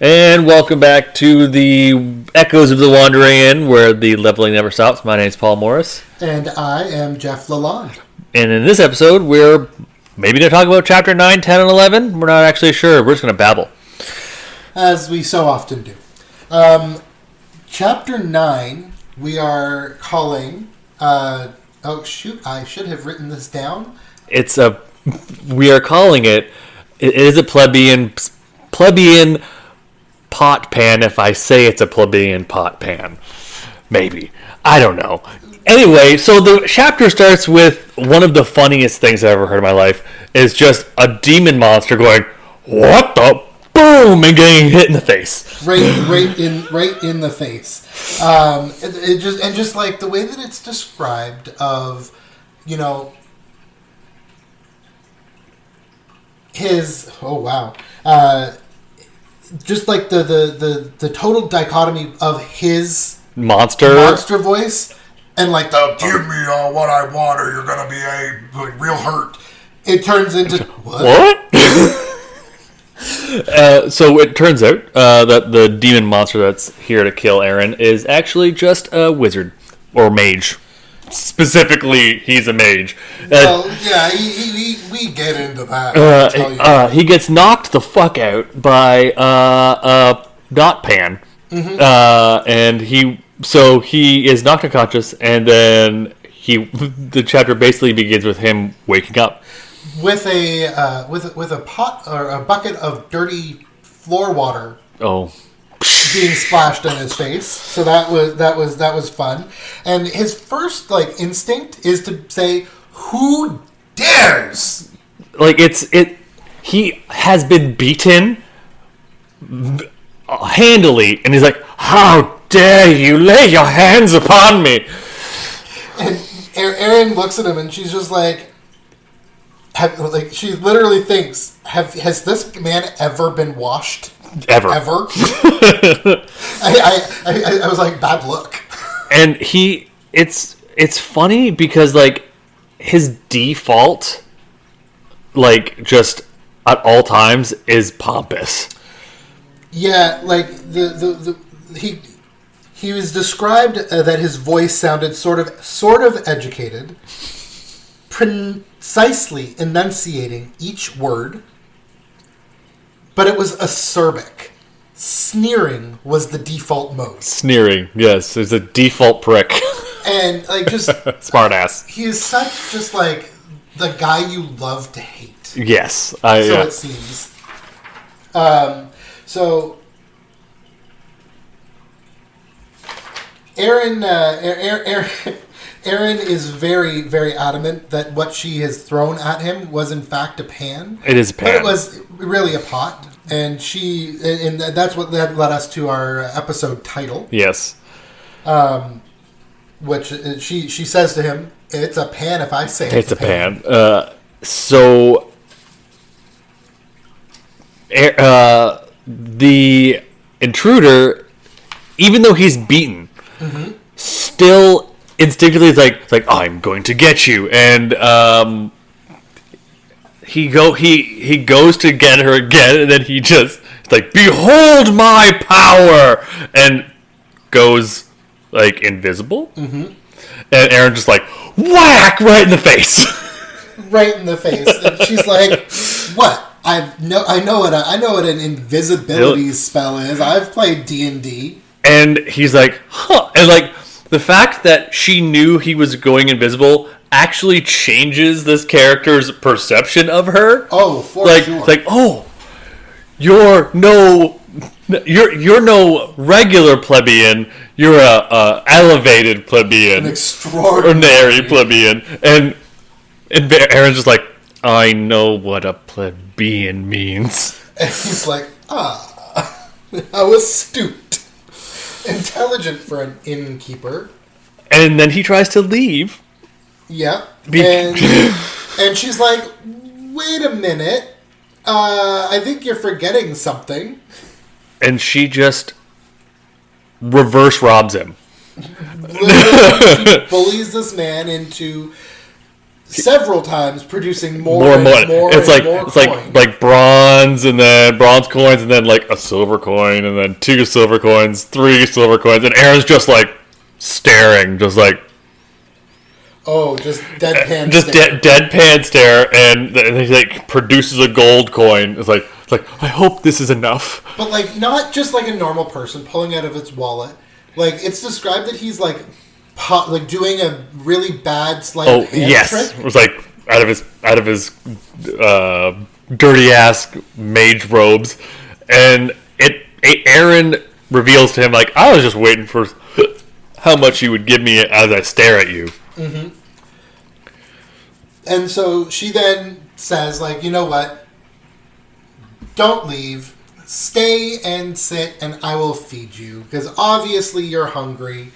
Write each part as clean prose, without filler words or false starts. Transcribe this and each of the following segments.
And welcome back to the Echoes of the Wandering Inn, where the leveling never stops. My name is Paul Morris. And I am Geoff Lalonde. And in this episode, we're maybe going to talk about Chapter 9, 10, and 11. We're not actually sure. We're just going to babble. As we so often do. Chapter 9, we are calling... I should have written this down. We are calling it... It is a plebeian pot pan if I say it's a plebeian pot pan. Maybe. I don't know. Anyway, so the chapter starts with one of the funniest things I've ever heard in my life. Is just a demon monster going, "What the boom?" and getting hit in the face. Right in the face. Just like the way that it's described of, his just like the total dichotomy of his monster voice and like the "give me what I want or you're gonna be real hurt." It turns into what? So it turns out that the demon monster that's here to kill Erin is actually just a wizard or mage. Specifically, he's a mage. Well, yeah, we get into that. He gets knocked the fuck out by a dot pan, and he is knocked unconscious, and then the chapter basically begins with him waking up with a pot or a bucket of dirty floor water. Oh. Being splashed in his face, so that was fun. And his first instinct is to say, "Who dares?" He has been beaten handily, and he's like, "How dare you lay your hands upon me?" And Erin looks at him, and she's just she literally thinks, "Has this man ever been washed?" Ever. I was like, bad look. And it's funny because his default, just at all times, is pompous. Yeah, he was described that his voice sounded sort of educated, precisely enunciating each word. But it was acerbic. Sneering was the default mode. Sneering, yes. It's a default prick. And, just... Smartass. He is such, the guy you love to hate. Yes. It seems. Erin is very, very adamant that what she has thrown at him was in fact a pan. It is a pan. But it was really a pot. And that's what led us to our episode title. Yes. Which she says to him, "It's a pan if I say it's a pan." The intruder, even though he's beaten, still instinctively is like, "I'm going to get you," and he goes to get her again, and then he just "Behold my power!" and goes invisible. And Erin just whack right in the face. Right in the face. And she's like, "What? I know what an invisibility spell is. I've played D&D." And he's like, "Huh." And the fact that she knew he was going invisible actually changes this character's perception of her. Oh, for sure. Oh, you're no regular plebeian. You're a elevated plebeian, an extraordinary plebeian. And Erin's just like, "I know what a plebeian means." And he's like, how astute, intelligent for an innkeeper. And then he tries to leave. Yeah. And she's like, "Wait a minute. I think you're forgetting something." And she just reverse robs him. Literally, she bullies this man into several times, producing more it's like bronze, and then bronze coins, and then like a silver coin, and then 2 silver coins, 3 silver coins, and Erin's just like staring, just like just deadpan, deadpan stare, and he like produces a gold coin. It's like I hope this is enough. But like not just like a normal person pulling out of its wallet. Like it's described that he's like doing a really bad sleight of hand trick. It was like out of his dirty ass mage robes, and Erin reveals to him like, I was just waiting for how much you would give me as I stare at you. Mm-hmm. And so she then says like, you know what? Don't leave. Stay and sit, and I will feed you because obviously you're hungry.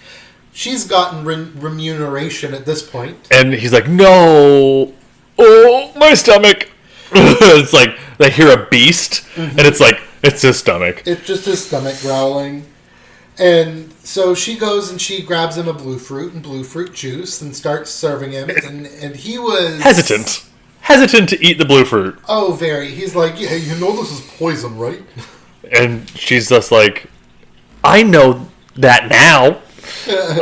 She's gotten remuneration at this point. And he's like, no. Oh, my stomach. It's like they hear a beast, and it's his stomach. It's just his stomach growling. And so she goes and she grabs him a blue fruit juice and starts serving him. And he was... Hesitant to eat the blue fruit. Oh, very. He's like, yeah, you know this is poison, right? And she's just like, I know that now.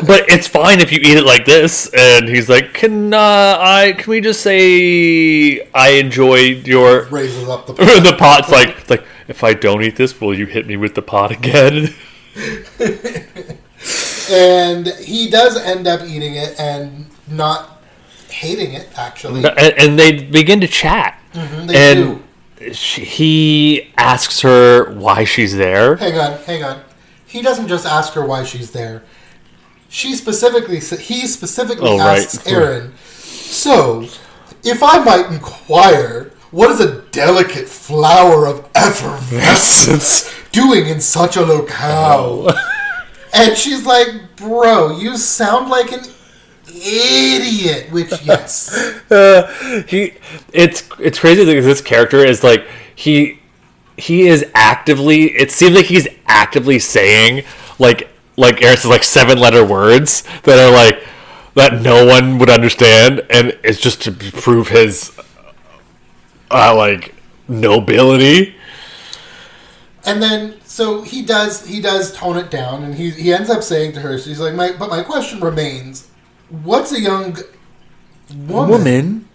But it's fine if you eat it like this. And he's like, can we just say I enjoyed your... Raises up the pot. The pot's like, if I don't eat this, will you hit me with the pot again? And he does end up eating it and not hating it, actually. And they begin to chat. Mm-hmm, they do. He asks her why she's there. Hang on. He doesn't just ask her why she's there. He specifically asks Erin, so, if I might inquire, what is a delicate flower of effervescence doing in such a locale? And she's like, bro, you sound like an idiot, which, yes. It's crazy because this character is like, he is actively, it seems like he's actively saying, like Erin says, like 7-letter words that are like, that no one would understand, and it's just to prove his, like, nobility. And then, so he does tone it down, and he ends up saying to her, so he's like, but my question remains, what's a young woman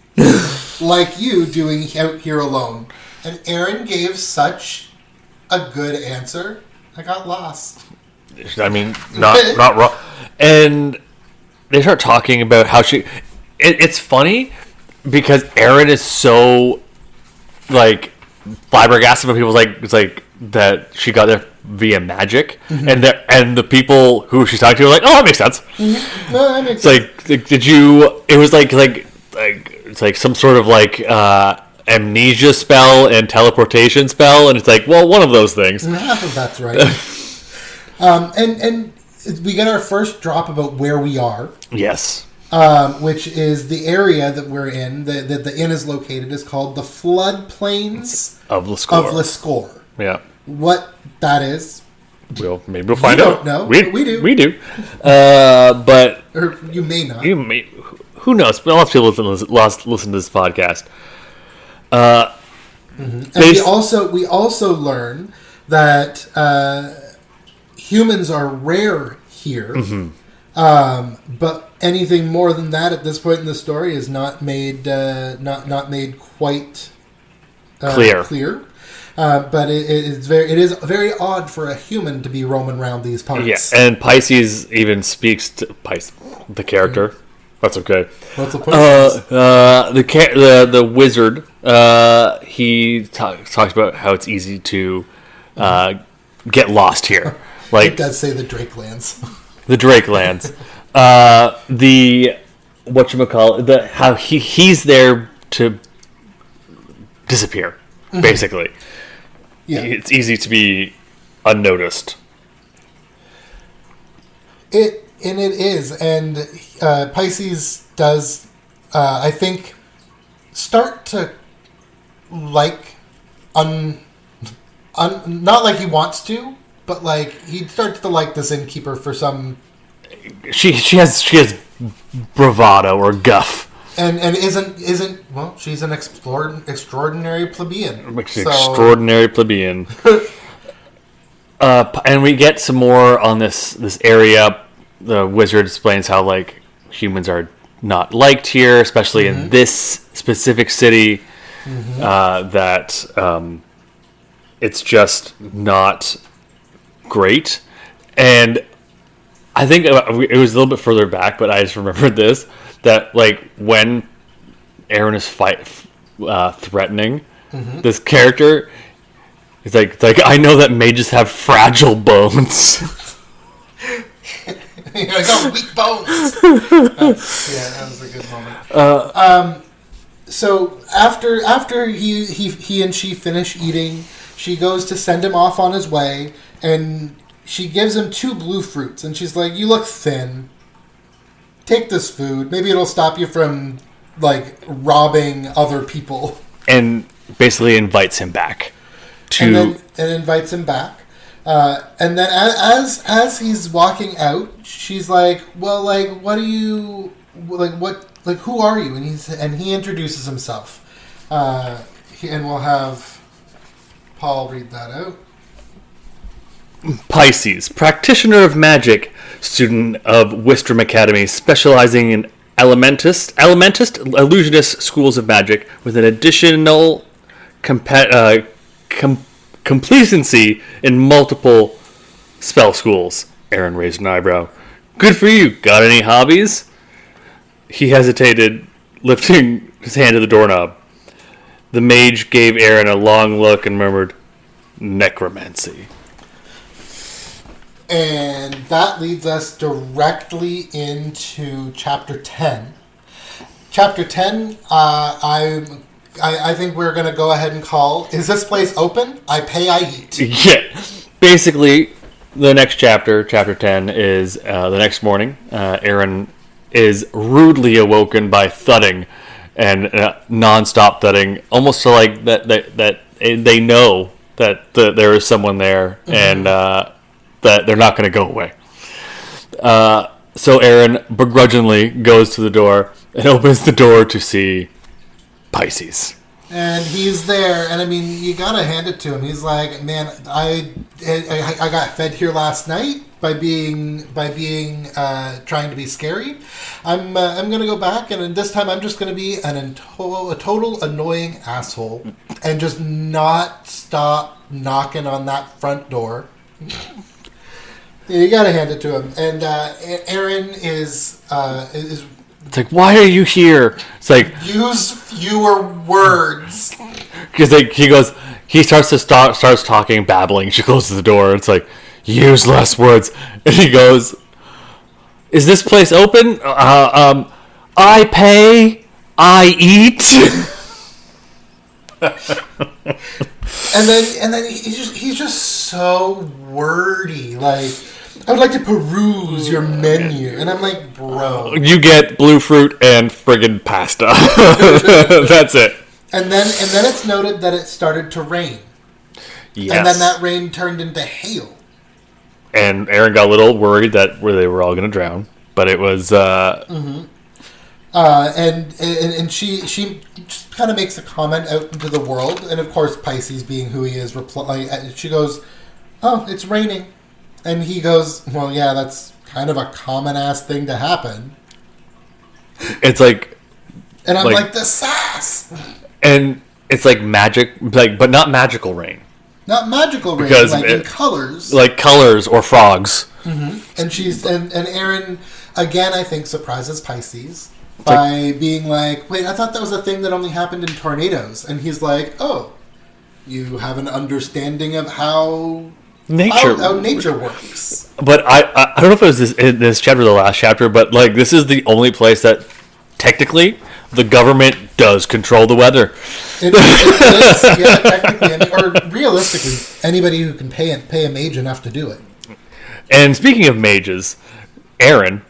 like you doing out here alone? And Erin gave such a good answer, I got lost. I mean, not wrong. And they start talking about how she... It's funny because Erin is so, like, flabbergasted when people it's like that she got there via magic, mm-hmm. and the people who she's talking to are like, oh, that makes sense. Mm-hmm. No, that makes sense. Like, did you? It was like it's like some sort of like amnesia spell and teleportation spell, and it's like, well, one of those things. Half of that's right. And we get our first drop about where we are. Yes. Which is the area that we're in, that the inn is located, is called the floodplains of Lascore. Yeah. What that is, maybe we'll find out. No, we do. We do. But or you may not. Who knows? But a lot of people listen to this podcast. And we also learn that humans are rare here. Mm-hmm. But anything more than that at this point in the story is not made not made quite clear. But it is very odd for a human to be roaming around these parts. Yeah, and Pisces even speaks to the character. Mm-hmm. That's okay. What's the point? The wizard. He talks about how it's easy to get lost here. Like it does say the Drake lands. The Drake lands. The whatchamacallit, how he's there to disappear, mm-hmm. basically. Yeah. It's easy to be unnoticed. It is, and Pisces does, I think, start to like not like he wants to, but like he starts to like this innkeeper for some. She has bravado or guff. And isn't well? She's an extraordinary plebeian. Extraordinary plebeian. And we get some more on this area. The wizard explains how like humans are not liked here, especially in this specific city. That it's just not great. And I think it was a little bit further back, but I just remembered this, that like when Erin is threatening this character, it's like I know that mages have fragile bones. I got weak bones. That was a good moment. So after he and she finish eating, she goes to send him off on his way, and she gives him 2 blue fruits, and she's like, "You look thin. Take this food. Maybe it'll stop you from like robbing other people." And basically invites him back and invites him back. And then as he's walking out, she's like, "Well, like, what do you like? What like? Who are you?" And he introduces himself. And we'll have Paul read that out. Pisces, practitioner of magic, student of Wistrom Academy, specializing in elementist, illusionist schools of magic, with an additional complacency in multiple spell schools. Erin raised an eyebrow. Good for you. Got any hobbies? He hesitated, lifting his hand to the doorknob. The mage gave Erin a long look and murmured, necromancy. And that leads us directly into Chapter 10. Chapter 10, I think we're going to go ahead and call, is this place open? I pay, I eat. Yeah. Basically, the next chapter, Chapter 10, is the next morning. Erin is rudely awoken by thudding and non-stop thudding, almost so like that they know that there is someone there and that they're not going to go away. So Erin begrudgingly goes to the door and opens the door to see Pisces. And he's there, and I mean, you gotta hand it to him. He's like, "Man, I got fed here last night by being trying to be scary. I'm gonna go back, and this time I'm just gonna be a total annoying asshole and just not stop knocking on that front door." Yeah, you gotta hand it to him. And Erin is it's like, why are you here? It's like, use fewer words. Because like he starts talking, babbling. She closes the door. It's like, use less words. And he goes, is this place open? I pay, I eat. and then he's just so wordy. Like, I would like to peruse your menu. And I'm like, bro. You get blue fruit and friggin' pasta. That's it. And then it's noted that it started to rain. Yes. And then that rain turned into hail. And Erin got a little worried that they were all going to drown. But it was... and she just kind of makes a comment out into the world. And of course, Pisces, being who he is, she goes, "Oh, it's raining." And he goes, "Well, yeah, that's kind of a common-ass thing to happen." It's like... And I'm like, the sass! And it's like magic, but not magical rain. Not magical rain, because in colors. Like colors or frogs. Mm-hmm. And Erin, again, I think, surprises Pisces by being like, wait, I thought that was a thing that only happened in tornadoes. And he's like, oh, you have an understanding of how nature works. But I don't know if it was this chapter or the last chapter, but like this is the only place that technically the government does control the weather. It is, yeah, technically. I mean, or realistically, anybody who can pay a mage enough to do it. And speaking of mages, Erin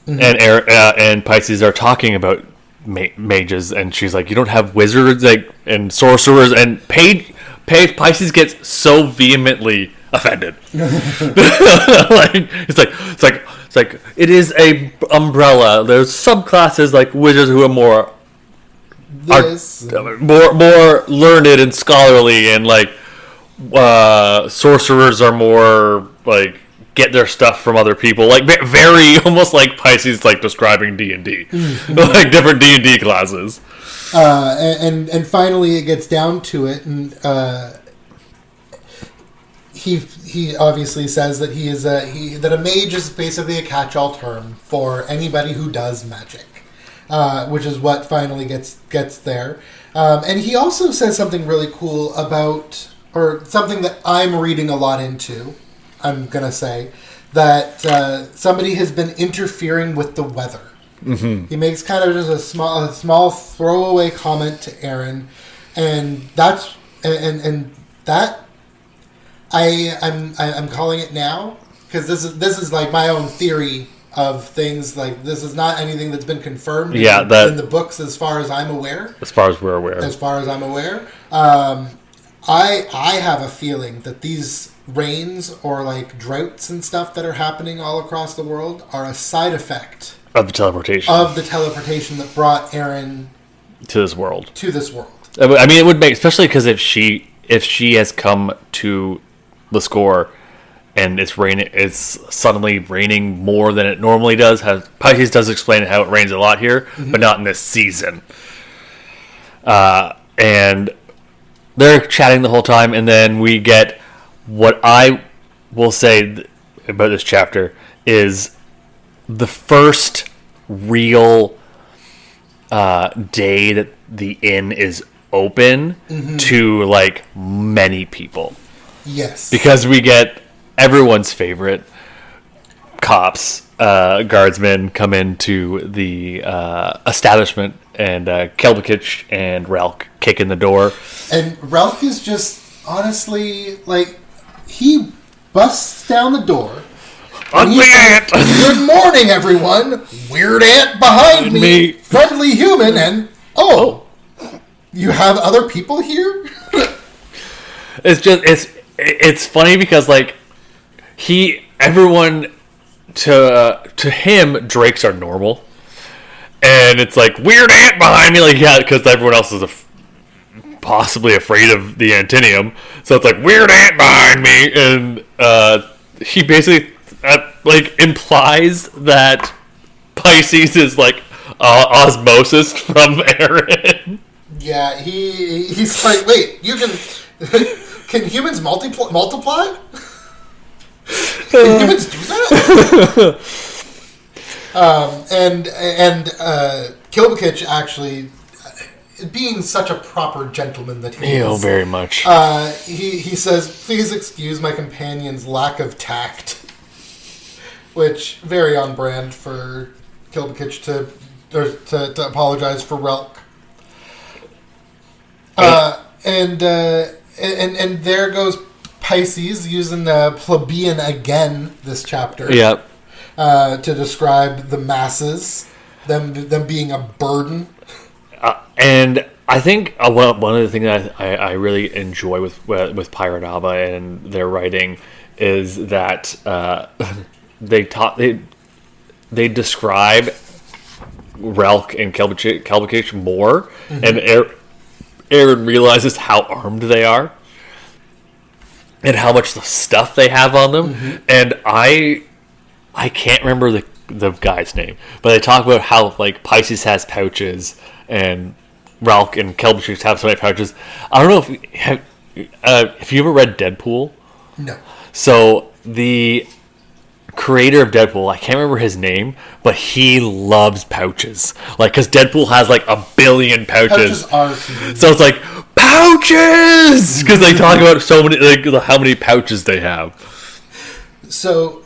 and Pisces are talking about mages, and she's like, "You don't have wizards and sorcerers." And Pisces gets so vehemently offended. It's like it is a umbrella. There's subclasses like wizards who are more learned and scholarly, and like sorcerers are more like get their stuff from other people. Like very almost like Pisces, like describing D&D, like different D&D classes. And finally, it gets down to it, and he obviously says that that a mage is basically a catch-all term for anybody who does magic, which is what finally gets there. And he also says something really cool about, or something that I'm reading a lot into. I'm gonna say that somebody has been interfering with the weather. Mm-hmm. He makes kind of just a small throwaway comment to Erin, and that I'm calling it now because this is like my own theory of things. Like this is not anything that's been confirmed in the books as far as I'm aware. As far as we're aware. As far as I'm aware, I have a feeling that these rains or like droughts and stuff that are happening all across the world are a side effect of the teleportation that brought Erin to this world. I mean, it would make, especially because if she has come to the score and it's suddenly raining more than it normally does. Pisces does explain how it rains a lot here, but not in this season. And they're chatting the whole time, and then we get what I will say about this chapter is the first real day that the inn is open to like many people. Yes, because we get everyone's favorite cops, guardsmen come into the establishment, and Kelbakich and Relk kick in the door. And Relk is just honestly like he busts down the door. Ugly ant! Good morning, everyone. Weird ant behind me. Friendly human, and you have other people here. It's funny because like everyone to him drakes are normal, and it's like weird ant behind me, like because everyone else is possibly afraid of the Antinium, so it's like weird ant behind me, and he basically like implies that Pisces is like osmosis from Erin. Yeah, he's like, wait, you can humans multiply? Can humans do that? And Kelbakich actually, being such a proper gentleman that he is, very much. He says, "Please excuse my companion's lack of tact," which very on brand for Kelbakich to apologize for Relk. And there goes Pisces using the plebeian again this chapter. Yep. To describe the masses, them being a burden. And I think one of the things that I really enjoy with Pirate Alba and their writing is that they describe Relk and Kelbakich more, and Erin realizes how armed they are and how much the stuff they have on them. And I can't remember the guy's name, but they talk about how like Pisces has pouches and Relk and Kelbakich have so many pouches. I don't know if you ever read Deadpool. No. So the creator of Deadpool, I can't remember his name, but he loves pouches. Like, because Deadpool has like 1 billion pouches. So it's like pouches because they talk about so many, like how many pouches they have. So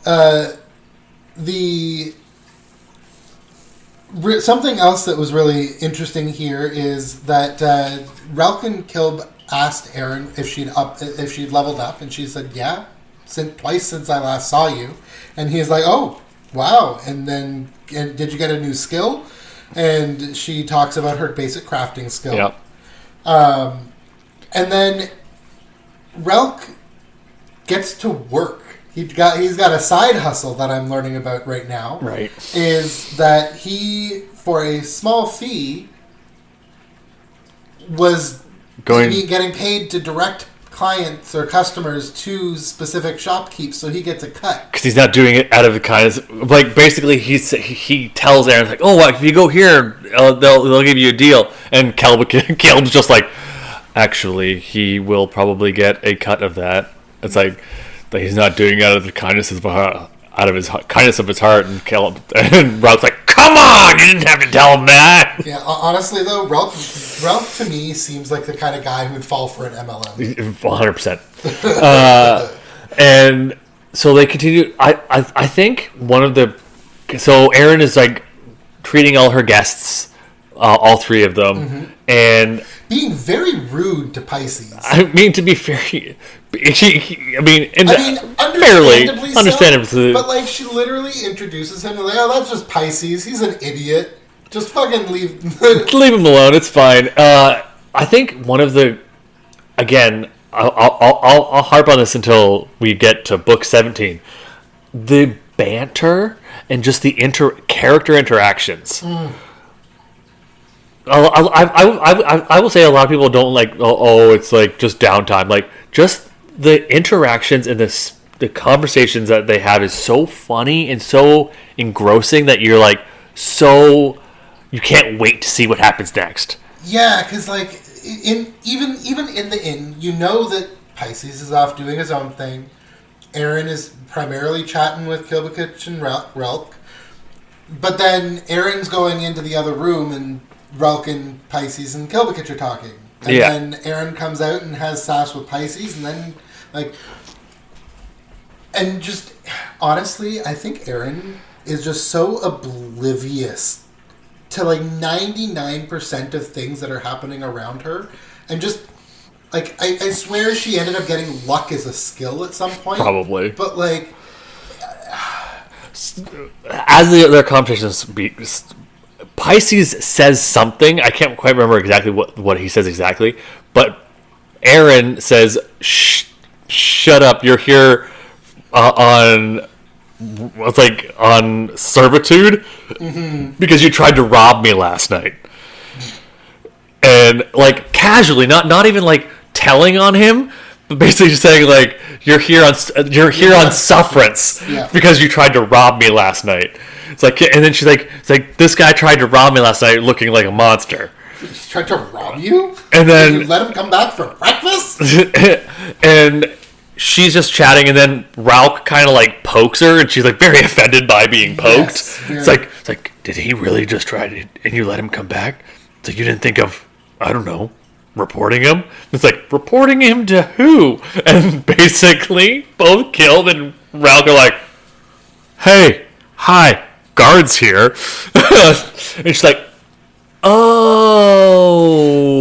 something else that was really interesting here is that Relk and Kilb asked Erin if she'd leveled up, and she said, "Yeah, twice since I last saw you." And he's like, "Oh, wow!" And then, did you get a new skill? And she talks about her basic crafting skill. Yep. And then Relk gets to work. He's got a side hustle that I'm learning about right now. Right. Is that he, for a small fee, was getting paid to direct clients or customers to specific shopkeepers, so he gets a cut. Because he's not doing it out of the kindness. Like, basically, he tells Erin, like, oh, if you go here, they'll give you a deal. And Caleb's just like, actually, he will probably get a cut of that. It's like that he's not doing it out of the kindness of his heart. And Ralph's like, come on, you didn't have to tell him that. Yeah, honestly though, Ralph to me seems like the kind of guy who'd fall for an MLM. 100%. And so they continue. I think so Erin is like treating all her guests, all three of them, and being very rude to Pisces. I mean, to be fair, fairly understandably so, but like she literally introduces him like, oh, that's just Pisces. He's an idiot. Just fucking leave him alone. It's fine. I think one of the, again, I'll harp on this until we get to book 17. The banter and just the character interactions. I will say a lot of people don't like. Oh, it's like just downtime. Like just the interactions and the conversations that they have is so funny and so engrossing that you're like you can't wait to see what happens next. Yeah, because like even in the inn, you know that Pisces is off doing his own thing. Erin is primarily chatting with Kilbakich and Relk, but then Erin's going into the other room and Relk and Pisces and Kilbakich are talking. And then Erin comes out and has sass with Pisces, and then and just honestly, I think Erin is just so oblivious to like 99% of things that are happening around her, and just like I swear she ended up getting luck as a skill at some point. Probably, but like as their conversations Pisces says something. I can't quite remember exactly what he says exactly, but Erin says, "Shut up! You're here on servitude because you tried to rob me last night." And like casually, not even like telling on him, but basically just saying like, "You're here on sufferance because you tried to rob me last night." It's like, and then she's like, "It's like this guy tried to rob me last night, looking like a monster." He tried to rob you, and then did you let him come back for breakfast. And she's just chatting, and then Ralph kind of like pokes her, and she's like very offended by being poked. It's like, did he really just try to? And you let him come back? So you didn't think of, I don't know, reporting him? It's like, reporting him to who? And basically, both Kilb and Ralph are like, hey, hi. Guards here. And she's like, oh.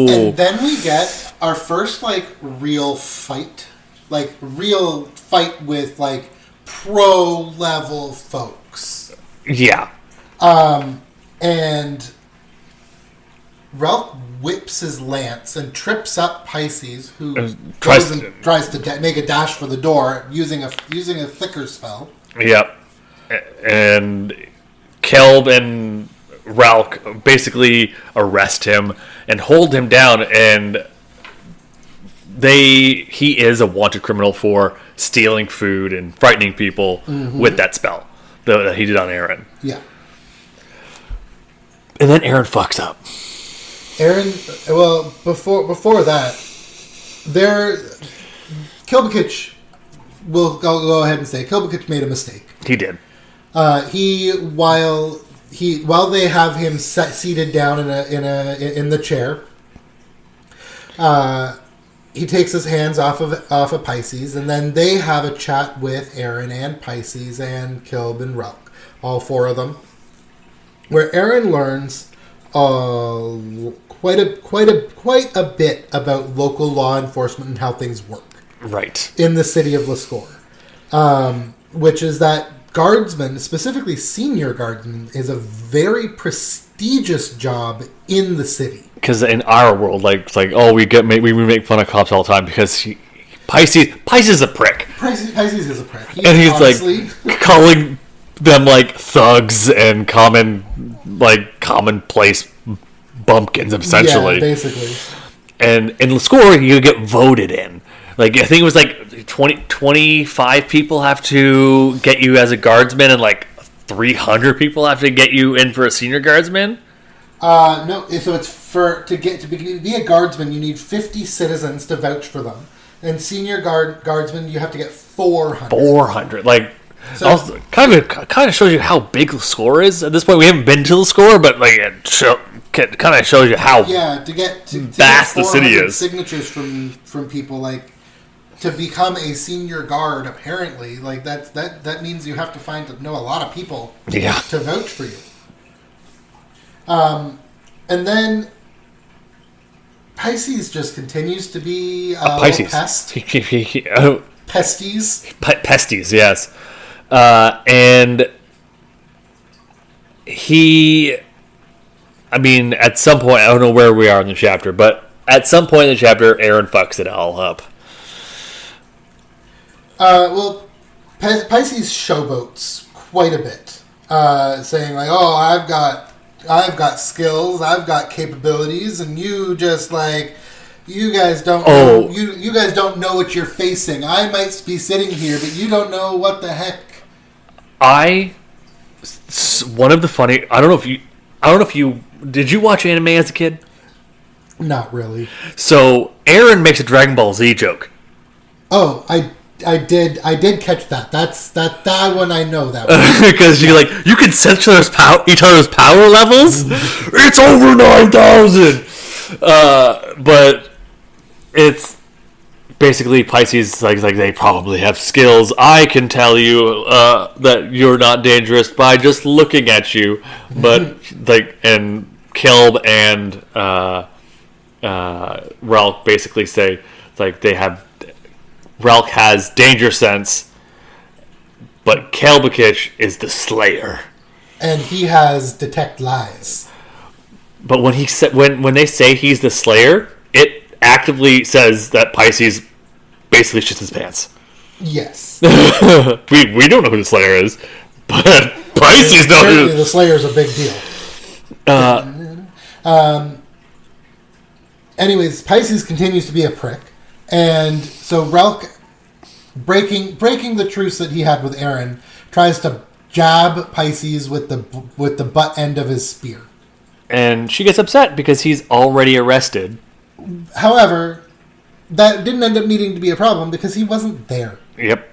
And then we get our first real fight with pro level folks. Yeah. And Ralph whips his lance and trips up Pisces, who tries to make a dash for the door using a flicker spell. Yep. And Kelb and Ralph basically arrest him and hold him down, and he is a wanted criminal for stealing food and frightening people with that spell that he did on Erin. Yeah. And then Erin fucks up. Before that, Kilbakich, I'll go ahead and say Kilbakich made a mistake. He did. While they have him seated down in the chair, he takes his hands off of Pisces, and then they have a chat with Erin and Pisces and Kilb and Relk, all four of them, where Erin learns quite a bit about local law enforcement and how things work. Right. In the city of Lascaux, which is that guardsman, specifically senior guardsman, is a very prestigious job in the city. Because in our world, we make fun of cops all the time because Pisces is a prick. Pisces is a prick. He's honestly... like calling them like thugs and commonplace bumpkins, essentially. Yeah, basically. And in the score, you get voted in. Like, I think it was like 25 people have to get you as a guardsman, and like 300 people have to get you in for a senior guardsman. No, so it's to be a guardsman, you need 50 citizens to vouch for them, and senior guardsmen you have to get 400. 400, like. So, also, kind of shows you how big the score is. At this point, we haven't been to the score, but like it kind of shows you how to get vast the city is. Signatures from people, like, to become a senior guard. Apparently, like that means you have to know a lot of people to vouch for you. And then Pisces just continues to be a Pisces pest. Pesties. Pesties, yes. And at some point, I don't know where we are in the chapter, but at some point in the chapter, Erin fucks it all up. Well, Pisces showboats quite a bit, saying like, "Oh, I've got skills, I've got capabilities, and you just like." You guys don't know. You guys don't know what you're facing. I might be sitting here, but you don't know what the heck. One of the funny. I don't know if you did you watch anime as a kid? Not really. So Erin makes a Dragon Ball Z joke. Oh, I did catch that. That one I know that one. Because you can sense each other's power levels. It's over 9,000. But it's basically Pisces like they probably have skills. I can tell you that you're not dangerous by just looking at you. But and Kelb and Ralk basically say Ralk has danger sense, but Kelbakich is the slayer, and he has detect lies. But when when they say he's the slayer, it actively says that Pisces basically shits his pants. Yes. we don't know who the slayer is, but Pisces knows. The slayer is a big deal. Anyways, Pisces continues to be a prick, and so Relk, breaking the truce that he had with Erin, tries to jab Pisces with the butt end of his spear. And she gets upset because he's already arrested. However, that didn't end up needing to be a problem because he wasn't there. Yep.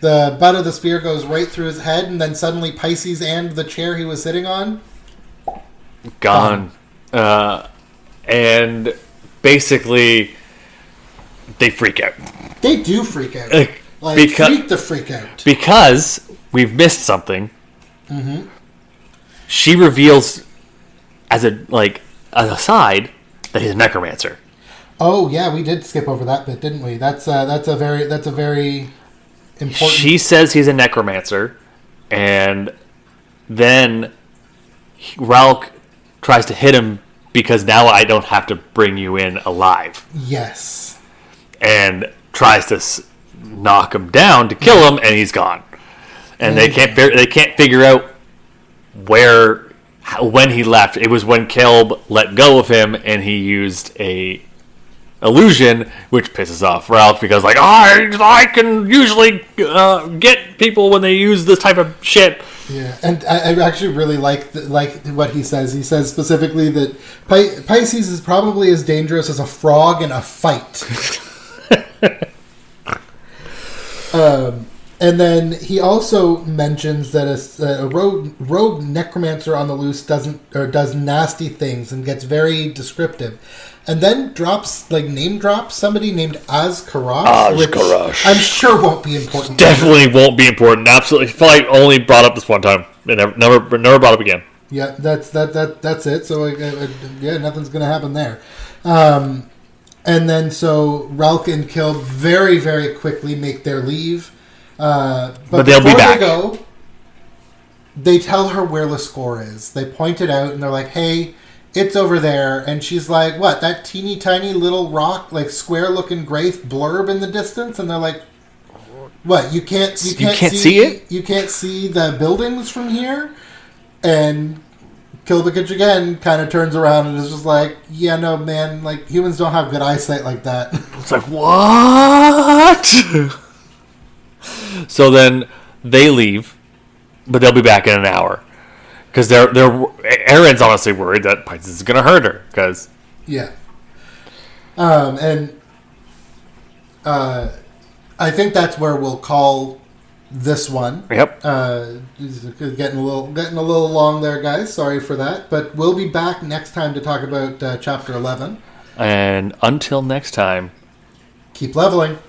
The butt of the spear goes right through his head, and then suddenly Pisces and the chair he was sitting on... Gone. And basically, they freak out. They do freak out. Freak out. Because we've missed something. Mm-hmm. She reveals... as an aside, that he's a necromancer. Oh yeah, we did skip over that bit, didn't we? That's a very important. She says he's a necromancer, and then Ralk tries to hit him because now I don't have to bring you in alive. Yes. And tries to knock him down to kill him, and he's gone. And they can't figure out when he left. It was when Kelb let go of him and he used a illusion, which pisses off Ralph because I can usually get people when they use this type of shit. Yeah, and I actually really like what he says. He says specifically that Pisces is probably as dangerous as a frog in a fight. And then he also mentions that a rogue necromancer on the loose does nasty things and gets very descriptive, and then name drops somebody named Azkarash, which I'm sure won't be important. Definitely won't be important. Absolutely, probably only brought up this one time and never brought up again. Yeah, that's it. So nothing's gonna happen there. And then so Ralk and Kelb very very quickly make their leave. But they'll be back. They tell her where the score is. They point it out, and they're like, "Hey, it's over there, and she's like, what, that teeny tiny little rock, like square looking gray blurb in the distance? And they're like, what, you can't see it? You can't see the buildings from here? And Kilbakich again kind of turns around and is just like, yeah, no, man, like, humans don't have good eyesight like that. It's like, what? So then they leave, but they'll be back in an hour. Because Erin's honestly worried that Pisces is going to hurt her. Because yeah. I think that's where we'll call this one. Yep. Getting a little long there, guys. Sorry for that. But we'll be back next time to talk about Chapter 11. And until next time, keep leveling.